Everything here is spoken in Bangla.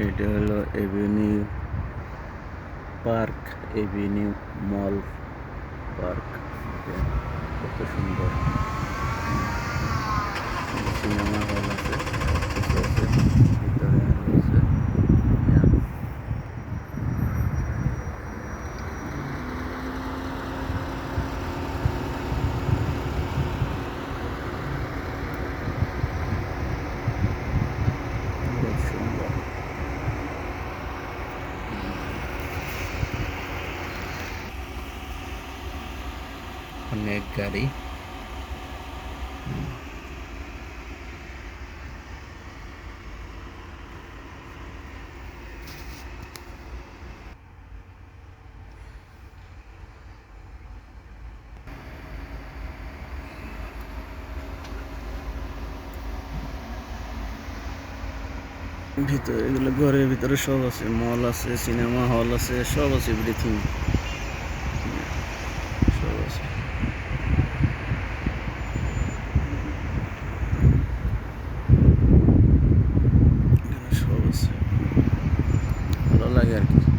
এটা হলো এভিনিউ পার্ক, এভিনিউ মল পার্ক। কত সুন্দর সিনেমা হল আছে, সবকিছু আছে ভিতরে রয়েছে। খুব সুন্দর। অনেক গাড়ি। ভিতরে এগুলো ঘরের ভিতরে সব আছে, মল আছে, সিনেমা হল আছে, সব আছে, এভরিথিং সব আছে। এখানে সব আছে, ভালো লাগে আর কি।